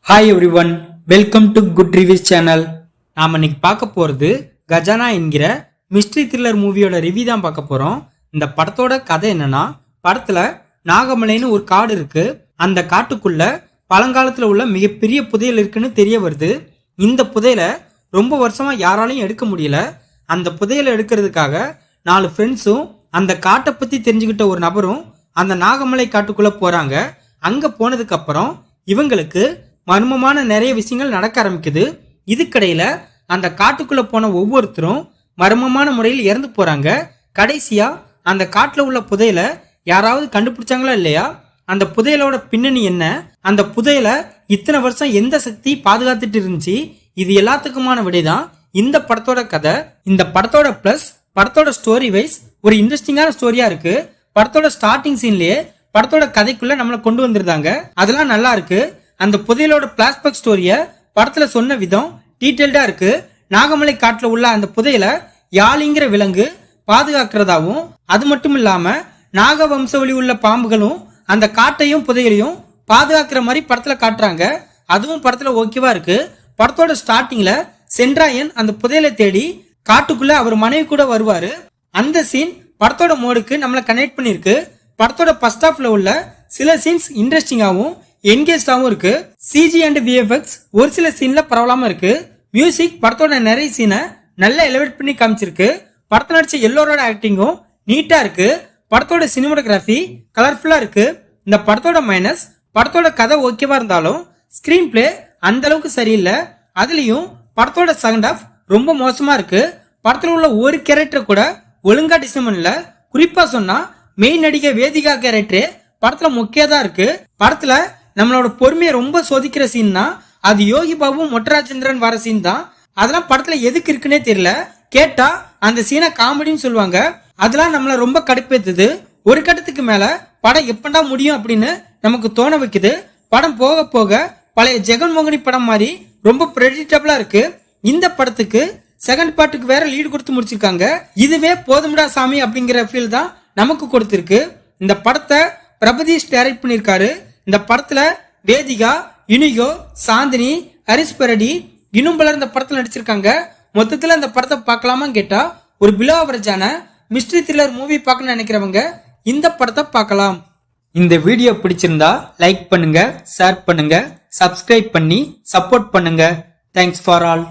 Hi every one, welcome to good reviews channel. நாம் இன்னைக்கு பார்க்க போகிறது கஜானா என்கிற மிஸ்ட்ரி த்ரில்லர் மூவியோட ரிவ்யூ தான் பார்க்க போகிறோம். இந்த படத்தோட கதை என்னன்னா, படத்தில் நாகமலைன்னு ஒரு காடு இருக்கு. அந்த காட்டுக்குள்ள பழங்காலத்தில் உள்ள மிகப்பெரிய புதையல் இருக்குன்னு தெரிய வருது. இந்த புதையலை ரொம்ப வருஷமா யாராலையும் எடுக்க முடியல. அந்த புதையலை எடுக்கிறதுக்காக 4 ஃப்ரெண்ட்ஸும் அந்த காட்டை பற்றி தெரிஞ்சுக்கிட்ட ஒரு நபரும் அந்த நாகமலை காட்டுக்குள்ள போறாங்க. அங்க போனதுக்கு அப்புறம் இவங்களுக்கு மர்மமான நிறைய விஷயங்கள் நடக்க ஆரம்பிக்குது. இதுக்கடையில அந்த காட்டுக்குள்ள போன ஒவ்வொருத்தரும் மர்மமான முறையில் இறந்து போறாங்க. கடைசியா அந்த காட்டுல உள்ள புதையல யாராவது கண்டுபிடிச்சாங்களா இல்லையா, அந்த புதையலோட பின்னணி என்ன, அந்த புதையல இத்தனை வருஷம் எந்த சக்தி பாதுகாத்துட்டு இருந்துச்சு, இது எல்லாத்துக்குமான விடைதான் இந்த படத்தோட கதை. இந்த படத்தோட பிளஸ் படத்தோட ஸ்டோரி வைஸ் ஒரு இன்ட்ரெஸ்டிங்கான ஸ்டோரியா இருக்கு. படத்தோட ஸ்டார்டிங் சீன்லயே படத்தோட கதைக்குள்ள நம்மளை கொண்டு வந்திருந்தாங்க. அதெல்லாம் நல்லா இருக்கு. அந்த புதையலோட பிளாஷ்பேக் ஸ்டோரிய படத்துல சொன்ன விதம் டீடைல்டா இருக்கு. நாகமலை காட்டுல உள்ள அந்த புதையல யாழிங்கிற விலங்கு பாதுகாக்கிறதாவும், அது மட்டும் இல்லாம நாக வம்சவழி உள்ள பாம்புகளும் அந்த காட்டையும் புதையலையும் பாதுகாக்கிற மாதிரி படத்துல காட்டுறாங்க. அதுவும் படத்துல ஓகேவா இருக்கு. படத்தோட ஸ்டார்டிங்ல சென்ட்ராயன் அந்த புதையலை தேடி காட்டுக்குள்ள அவர் மனைவி கூட வருவாரு. அந்த சீன் படத்தோட மோடுக்கு நம்மளை கனெக்ட் பண்ணிருக்கு. படத்தோட ஃபர்ஸ்ட் ஹாஃப்ல உள்ள சில சீன்ஸ் இன்ட்ரெஸ்டிங்காவும் என்கேஜாவும் இருக்கு. சிஜி அண்ட் விஎஃப்எக்ஸ் ஒரு சில சீன்ல பரவலாம இருக்கு. மியூசிக் படத்தோட நிறைய சீனை நல்லா எலிவேட் பண்ணி காமிச்சிருக்கு. படத்துல நடிச்ச எல்லோரோட ஆக்டிங்கும் நீட்டா இருக்கு. படத்தோட சினிமாட்டோகிராஃபி கலர்ஃபுல்லா இருக்கு. இந்த படத்தோட மைனஸ், படத்தோட கதை ஓகேவா இருந்தாலும் ஸ்கிரீன் பிளே அந்த அளவுக்கு சரியில்லை. அதுலயும் படத்தோட செகண்ட் ஹாஃப் ரொம்ப மோசமா இருக்கு. படத்துல உள்ள ஒரு கேரக்டர் கூட ஒழுங்கா டிசைன் பண்ணல. குறிப்பா சொன்னா மெயின் நடிகை வேதிகா கேரக்டர் படத்துல முக்கியதா இருக்கு. படத்துல நம்மளோட பொறுமையை ரொம்ப சோதிக்கிற சீன்னா அது யோகி பாபு மொட்டராஜேந்திரன் வர சீன் தான். அதெல்லாம் படத்துல எதுக்கு இருக்குன்னே தெரியல. கேட்டா அந்த சீனை காமெடின்னு சொல்லுவாங்க. அதெல்லாம் நம்மள ரொம்ப கடுப்பேத்துது. ஒரு கட்டத்துக்கு மேல படம் எப்படா முடியும் அப்படின்னு நமக்கு தோண வைக்குது. படம் போக போக பழைய ஜெகன்மோகினி படம் மாதிரி ரொம்ப ப்ரெடிக்டபிளா இருக்கு. இந்த படத்துக்கு செகண்ட் பார்ட்டுக்கு வேற லீடு கொடுத்து முடிச்சிருக்காங்க. இதுவே போதும்டா சாமி அப்படிங்கிற ஃபீல் தான் நமக்கு கொடுத்திருக்கு. இந்த படத்தை பிரபதீஷ் டைரக்ட் பண்ணிருக்காரு. இந்த படத்துல வேதிகா, இனிகோ, சாந்தினி, ஹரிஷ் பரடி இன்னும் பலர் இந்த படத்துல நடிச்சிருக்காங்க. மொத்தத்துல இந்த படத்தை பார்க்கலாமா கேட்டா ஒரு பிலோ அவரேஜான மிஸ்ட்ரி த்ரில்லர் மூவி பார்க்கணும்னு நினைக்கிறவங்க இந்த படத்தை பார்க்கலாம். இந்த வீடியோ பிடிச்சிருந்தா லைக் பண்ணுங்க, ஷேர் பண்ணுங்க, சப்ஸ்கிரைப் பண்ணி சப்போர்ட் பண்ணுங்க. Thanks for all.